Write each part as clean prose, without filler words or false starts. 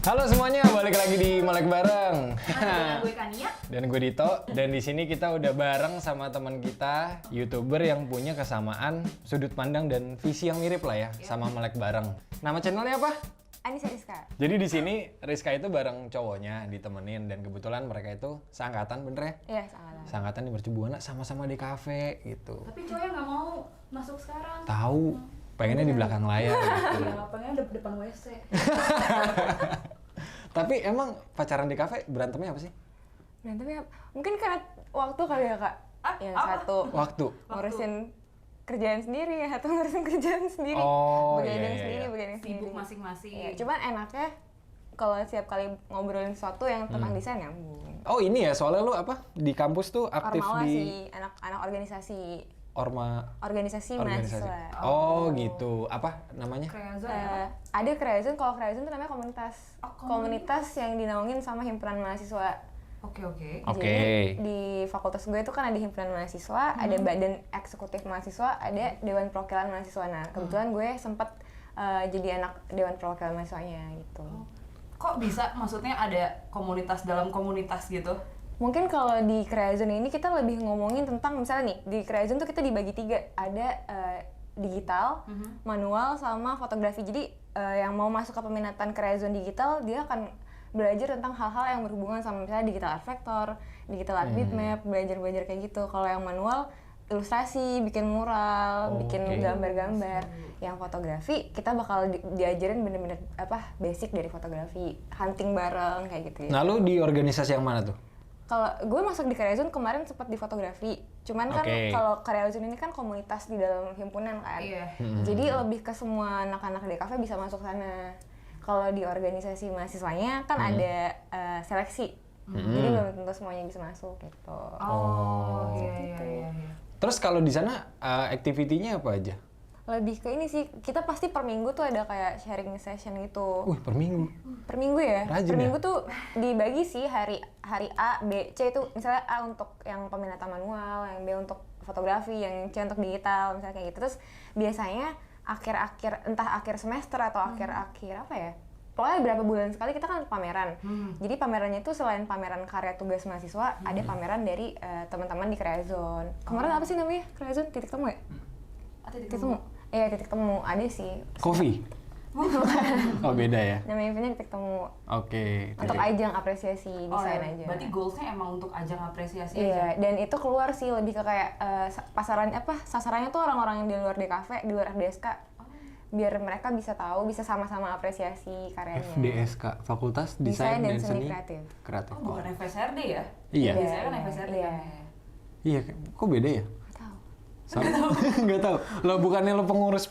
Halo semuanya, balik lagi di Melek Bareng. Dengan gue Kania. Dan gue Dito. Dan di sini kita udah bareng sama teman kita, YouTuber yang punya kesamaan sudut pandang dan visi yang mirip lah ya, sama Melek Bareng. Nama channelnya apa? Anissa Rizka. Jadi di sini Rizka itu bareng cowoknya ditemenin dan kebetulan mereka itu seangkatan, bener ya? Iya, seangkatan. Seangkatan di Mercubuana sama-sama di kafe gitu. Tapi cowoknya nggak mau masuk sekarang. Tahu, pengennya di belakang layar gitu. Iya, pengen depan WC. Tapi emang pacaran di kafe berantemnya apa sih? Berantemnya mungkin karena waktu kali ya kak. Yang satu Waktu. ngurusin kerjaan sendiri, yang satu ngurusin kerjaan sendiri. Oh, begadang iya, sendiri, iya. begadang sendiri. Sibuk masing-masing. Iya, cuman enaknya kalau setiap kali ngobrolin sesuatu yang tentang desain nyambung. Oh ini ya, soalnya lu apa? Di kampus tuh aktif Ormawa di sih, anak organisasi organisasi. mahasiswa. Oh gitu. Apa namanya? Kreazon ya. Ada Kreazon, kalau Kreazon itu namanya komunitas. Oh, komunitas yang dinaungin sama himpunan mahasiswa. Oke. Oke. Jadi di fakultas gue itu kan ada himpunan mahasiswa, ada badan eksekutif mahasiswa, ada dewan perwakilan mahasiswa. Nah, kebetulan gue sempat jadi anak dewan perwakilan mahasiswanya gitu. Kok bisa? Maksudnya ada komunitas dalam komunitas gitu? Mungkin kalau di Kreazon ini kita lebih ngomongin tentang misalnya nih, di Kreazon tuh kita dibagi 3, ada digital, manual, sama fotografi. Jadi yang mau masuk ke peminatan Kreazon digital, dia akan belajar tentang hal-hal yang berhubungan sama misalnya digital art vector, digital art bitmap, belajar kayak gitu. Kalau yang manual, ilustrasi, bikin mural, bikin Oke. gambar-gambar. Yang fotografi kita bakal diajarin bener-bener apa basic dari fotografi, hunting bareng kayak gitu. Nah lu di organisasi yang mana tuh? Kalau gue masuk di Kreazon kemarin sempat di fotografi, cuman kan Oke. kalau Kreazon ini kan komunitas di dalam himpunan kan, Iya. jadi lebih ke semua anak-anak DKV bisa masuk sana. Kalau di organisasi mahasiswanya kan ada seleksi, jadi belum tentu semuanya bisa masuk gitu. Oh, iya. Terus kalau di sana activity-nya apa aja? Lebih ke ini sih, kita pasti per minggu tuh ada kayak sharing session gitu. Per minggu. Per minggu ya? Rajin Per ya? minggu tuh dibagi sih hari A, B, C itu misalnya A untuk yang peminatan manual, yang B untuk fotografi, yang C untuk digital, misalnya kayak gitu. Terus biasanya akhir-akhir, entah akhir semester atau akhir-akhir apa ya? Pokoknya beberapa bulan sekali kita kan pameran. Jadi pamerannya itu selain pameran karya tugas mahasiswa, ada pameran dari teman-teman di Kreazon. Kemarin apa sih namanya? Kreazon titik temu ya? Titik temu. Iya, titik temu. Ada sih. Coffee? Oh beda ya? Namanya eventnya titik temu. Oke. Untuk ajang apresiasi desain aja. Berarti goalsnya emang untuk ajang apresiasi Iya, aja? dan itu keluar sih lebih ke kayak pasaran sasarannya tuh orang-orang yang di luar DKV, di luar FDSK, biar mereka bisa tahu, bisa sama-sama apresiasi karyanya. FDSK, Fakultas Desain dan Seni Kreatif. Kreatif. Oh, bukan FSRD ya? Iya. Biasanya kan FSRD Iya. kan? Iya, kok beda ya? Tahu. Nggak tahu. Lo bukannya lo pengurus.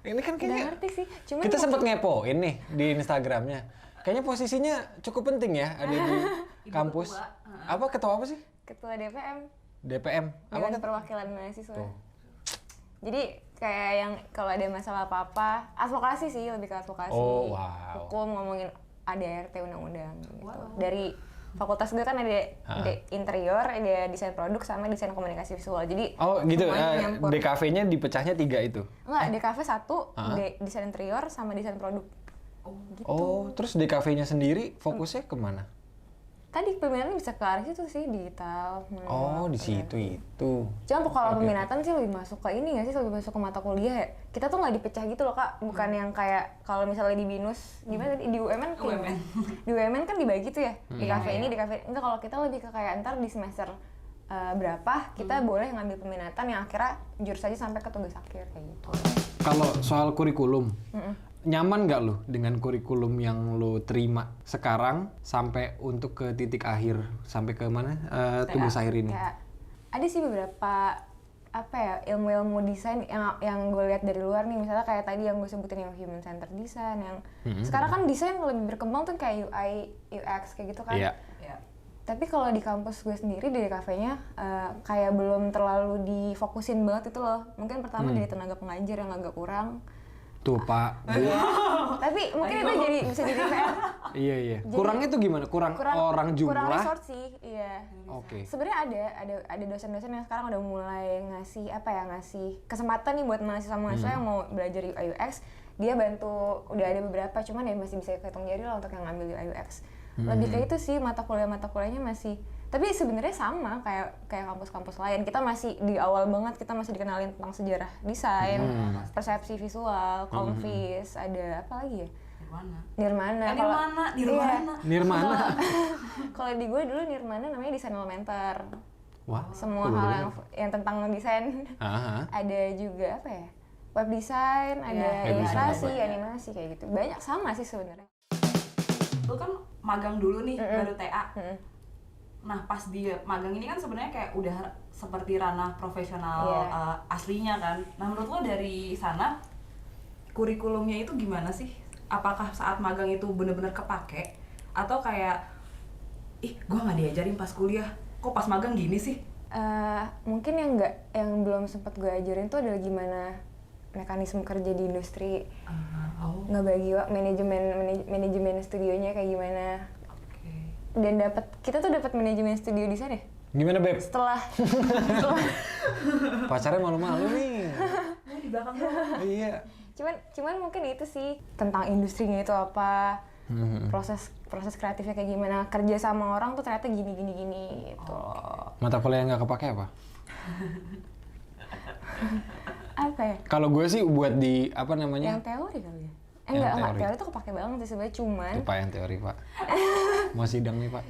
Ini kan Nggak kayaknya ngerti sih. Cuman kita sempat ngepoin nih di Instagramnya. Kayaknya posisinya cukup penting ya ada di Ibu kampus. ketua. Apa ketua apa sih? ketua DPM, DPM. Apa Dewan kan? Perwakilan Mahasiswa. Tuh. Jadi kayak yang kalau ada masalah apa-apa, advokasi sih, lebih ke advokasi. Oh, wow. Hukum, ngomongin ADRT undang-undang gitu. Dari fakultas gue kan ada interior, ada desain produk sama desain komunikasi visual. Jadi Oh gitu. semuanya nyampur. DKV-nya dipecahnya 3 itu. Enggak, DKV 1, desain interior sama desain produk. Gitu. Oh, terus DKV-nya sendiri fokusnya kemana? Tadi peminatnya bisa ke arah situ sih, digital. Oh, di situ itu. Cuma kalau peminatan sih lebih masuk ke ini nggak sih, lebih masuk ke mata kuliah ya. Kita tuh nggak dipecah gitu loh kak, bukan yang kayak kalau misalnya di BINUS, gimana tadi di UMN kan? UMN. Di UMN kan dibagi tuh ya, di kafe ini, di kafe enggak. Kalau kita lebih ke kayak ntar di semester berapa kita boleh ngambil peminatan yang akhirnya jurusannya sampai ke tugas akhir kayak gitu. Kalau soal kurikulum, nyaman nggak lo dengan kurikulum yang lo terima sekarang sampai untuk ke titik akhir, sampai ke mana tugas akhir ini? Kayak ada sih beberapa apa ya ilmu-ilmu desain yang gue lihat dari luar nih, misalnya kayak tadi yang gue sebutin yang human centered design, yang sekarang kan desain lebih berkembang tuh kayak UI, UX kayak gitu kan. Iya. Iya. Tapi kalau di kampus gue sendiri di kafenya kayak belum terlalu difokusin banget itu loh. Mungkin pertama dari tenaga pengajar yang agak kurang. Tuh Pak, Bu. Tapi mungkin itu bisa jadi PR. Iya. Kurangnya tuh gimana? Kurang orang jumlah? Kurang resort sih, iya. Oke. Sebenarnya ada dosen-dosen yang sekarang udah mulai ngasih kesempatan nih buat mahasiswa-mahasiswa yang mau belajar UI UX. Dia bantu, udah ada beberapa, cuman ya masih bisa kehitung jari lah untuk yang ngambil UI UX. Lebih kayak itu sih, mata kuliahnya masih. Tapi sebenarnya sama kayak kampus-kampus lain. Kita masih di awal banget, kita masih dikenalin tentang sejarah desain, persepsi visual, konvis, ada apa lagi ya? Nirmana. Kalau di gue dulu Nirmana namanya desain elementer. Wah. Semua hal yang tentang desain. Ada juga apa ya? Web design, ada ilustrasi, animasi kayak gitu. Banyak sama sih sebenarnya. Lu kan magang dulu nih, baru TA. Nah pas di magang ini kan sebenarnya kayak udah seperti ranah profesional aslinya kan. Nah menurut lo dari sana kurikulumnya itu gimana sih? Apakah saat magang itu benar-benar kepake? Atau kayak, gue nggak diajarin pas kuliah, kok pas magang gini sih? Mungkin yang belum sempat gue ajarin tuh adalah gimana mekanisme kerja di industri, ngebagi manajemen studionya kayak gimana. Dan kita tuh dapat manajemen studio di sana. Gimana Beb? Setelah Pacarnya malu-malu nih. Di belakang doang. Iya. Cuman mungkin itu sih tentang industrinya itu apa, proses kreatifnya kayak gimana, kerja sama orang tuh ternyata gini gitu. Mata kuliah yang nggak kepake apa? Apa ya? Kalau gue sih buat di apa namanya? Yang teori kali ya? Enggak, teori tuh kepake banget sih sebenarnya, cuman Itu Pak yang teori Pak. Mau sidang nih Pak.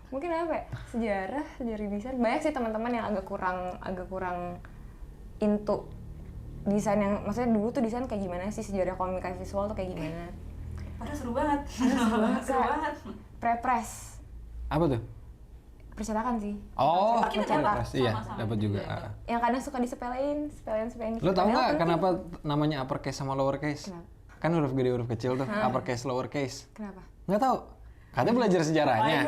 Mungkin apa ya? Sejarah desain. Banyak sih teman-teman yang agak kurang into desain yang, maksudnya dulu tuh desain kayak gimana sih, sejarah komunikasi visual tuh kayak gimana. Padahal seru banget. Seru banget. Prepres. Apa tuh? Percetakan sih. Oh, mencetak. iya, dapat juga. Yang kadang suka disepelein. Lo tau nggak kenapa namanya uppercase sama lowercase? Kenapa? Kan huruf gede huruf kecil tuh, uppercase lowercase. Kenapa? Nggak tahu. Katanya belajar sejarahnya.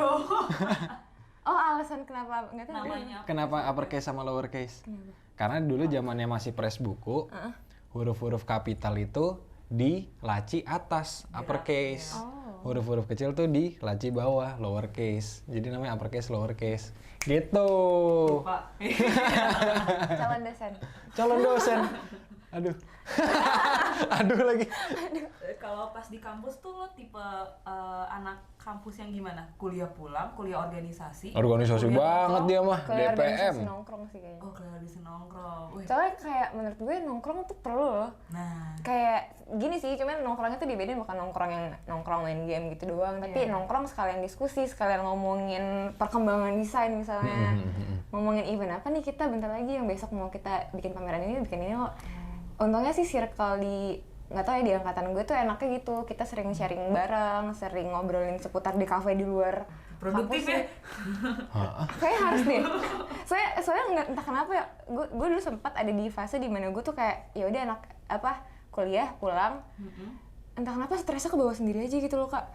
Oh, alasan kenapa nggak tahu. Namanya Kenapa uppercase sama lowercase? Kenapa? Karena dulu zamannya masih press buku, huruf-huruf kapital itu di laci atas, uppercase. Huruf-huruf kecil tuh di laci bawah, lowercase. Jadi namanya uppercase, lowercase. Gitu. Pak. Calon dosen. Aduh. Aduh lagi. Kalau pas di kampus tuh lo tipe anak kampus yang gimana? Kuliah pulang, kuliah organisasi? Organisasi banget dia mah, Kayak DPM. organisasi nongkrong sih kayaknya. Oh, kuliah organisasi nongkrong. Wih. Soalnya kayak menurut gue nongkrong tuh perlu loh. Nah, Kayak gini sih, cuman nongkrongnya tuh dibedain bukan nongkrong yang nongkrong main game gitu doang, tapi nongkrong sekalian diskusi, sekalian ngomongin perkembangan desain misalnya. Ngomongin event apa nih kita bentar lagi yang besok mau kita bikin pameran ini, bikin ini loh. Untungnya sih circle nggak tahu ya, di angkatan gue tuh enaknya gitu, kita sering sharing bareng, sering ngobrolin seputar di kafe di luar produktif ya? Kayak harus deh. Soalnya nggak, entah kenapa ya, gue dulu sempat ada di fase dimana gue tuh kayak ya udah kuliah pulang, entah kenapa stresnya ke bawah sendiri aja gitu loh Kak.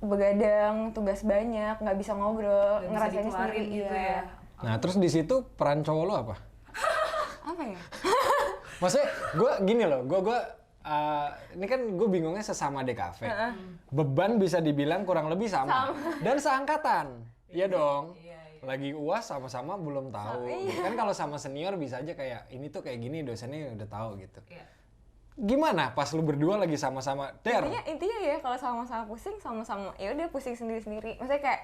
Begadang, tugas banyak, nggak bisa ngobrol, ngerasainnya sendiri gitu ya. Nah terus di situ peran cowok lo apa? Apa ya? Maksudnya gue gini loh, ini kan gue bingungnya sesama DKV. Beban bisa dibilang kurang lebih sama. Dan seangkatan. Iya dong. Lagi UAS sama-sama belum tahu. Kan kalau sama senior bisa aja kayak ini tuh kayak gini, dosennya udah tahu gitu. Gimana pas lu berdua lagi sama-sama Intinya ya kalau sama-sama pusing, sama-sama ya udah pusing sendiri-sendiri. Maksudnya kayak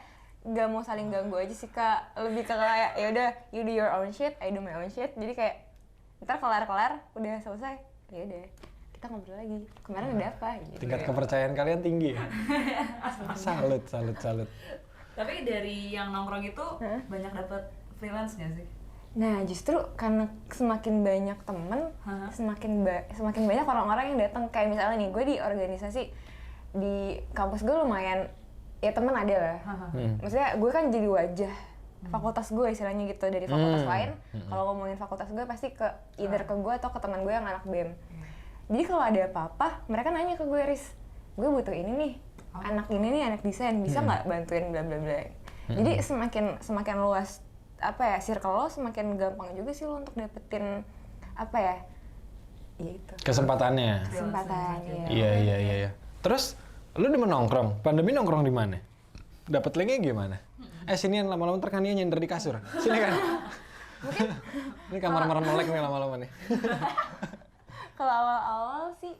gak mau saling ganggu aja sih Kak. Lebih ke kayak ya udah you do your own shit, I do my own shit. Jadi kayak ntar kelar udah selesai, ya udah kita ngobrol lagi. Kemarin udah apa? Gitu. Tingkat kepercayaan kalian tinggi ya? Salut. Tapi dari yang nongkrong itu banyak dapat freelance nggak sih? Nah justru karena semakin banyak temen, semakin banyak orang-orang yang datang. Kayak misalnya nih, gue di organisasi di kampus gue lumayan, ya temen ada lah. Maksudnya gue kan jadi wajah fakultas gue istilahnya gitu dari fakultas lain. Kalau ngomongin fakultas gue pasti ke either ke gue atau ke teman gue yang anak BEM. Jadi kalau ada apa-apa, mereka nanya ke gue, Riz, gue butuh ini nih, anak ini nih, anak desain, bisa nggak bantuin bla bla bla. Jadi semakin luas apa ya circle lo, semakin gampang juga sih lo untuk dapetin apa ya ya itu Kesempatannya. kesempatan ya. Iya. Terus lu di mana nongkrong? Pandemi nongkrong di mana? Dapat linknya gimana? Sini lama-lama ntar kan dia nyender di kasur. Sini kan. Ini kamar melek nih lama-lama nih. Kalau awal-awal sih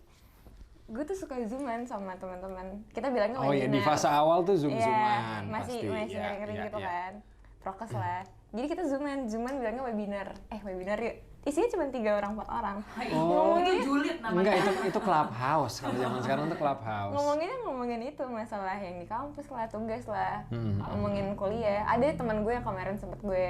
gue tuh suka zooman sama teman-teman. Kita bilangnya Oh iya, di fase awal tuh zooman masih pasti. ngeri Iya, gitu iya. kan. Prokes lah. Jadi kita zooman bilangnya webinar. Webinar yuk. Isinya cuma 3 orang 4 orang. Itu julid namanya. Enggak, itu clubhouse. Kalau zaman sekarang tuh clubhouse. Ngomongin itu masalah yang di kampus lah, tugas lah, ngomongin kuliah. Ada teman gue yang kemarin sempet gue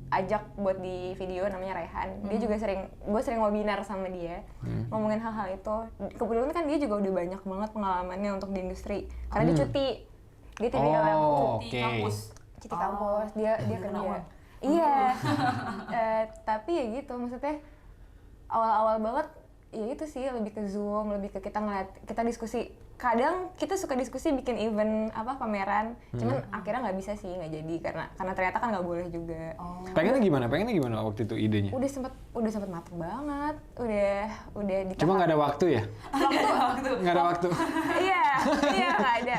ajak buat di video namanya Rehan. Dia juga gue sering webinar sama dia ngomongin hal-hal itu. Kebetulan kan dia juga udah banyak banget pengalamannya untuk di industri karena dia cuti. Dia tidak Di Oke. kampus. cuti kampus, dia kena kerja. uang. Iya. Tapi ya gitu, maksudnya awal-awal banget ya itu sih lebih ke Zoom, lebih ke kita diskusi. Kadang kita suka diskusi bikin event pameran, cuman akhirnya nggak bisa sih, nggak jadi karena ternyata kan nggak boleh juga. Pengennya gimana waktu itu idenya? Udah sempet mateng banget, udah di Cuma nggak ada waktu ya? Nggak ada waktu. iya nggak ada.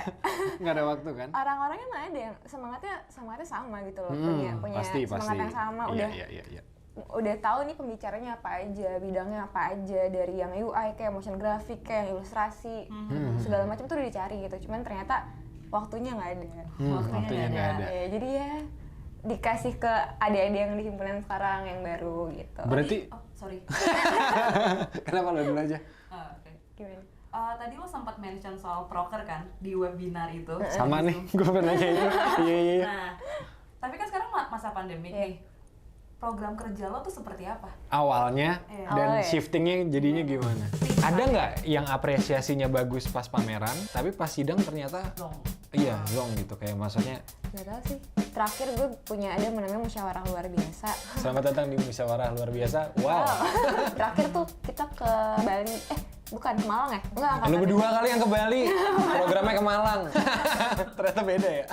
Nggak ada waktu kan? Orang-orangnya mah ada yang semangatnya sama gitu loh, punya Pasti. semangat yang sama, udah Iya. udah tahu nih pembicaranya apa aja, bidangnya apa aja, dari yang UI kayak motion graphic, kayak yang ilustrasi, segala macam tuh udah dicari gitu. Cuman ternyata waktunya nggak ada. Waktunya nggak ada. Ya, jadi ya dikasih ke adik-adik yang di himpunan sekarang yang baru gitu. Berarti Sorry. kenapa lo dulu aja? Oke. Gimana? Tadi lo sempat mention soal proker kan di webinar itu. Sama nih, gue pernah kayak itu. Iya. Nah, tapi kan sekarang masa pandemi nih. Program kerja lo tuh seperti apa? Awalnya Iya. dan Awalnya. shiftingnya jadinya gimana? Ada nggak yang apresiasinya bagus pas pameran, tapi pas sidang ternyata Long. iya zong gitu, kayak maksudnya Gak tau sih. Terakhir gue punya ada namanya musyawarah luar biasa. selamat datang di musyawarah luar biasa. Wow. Terakhir tuh kita ke Bali. Bukan ke Malang ya? Enggak, Lu berdua kali yang ke Bali, programnya ke Malang. Ternyata beda ya.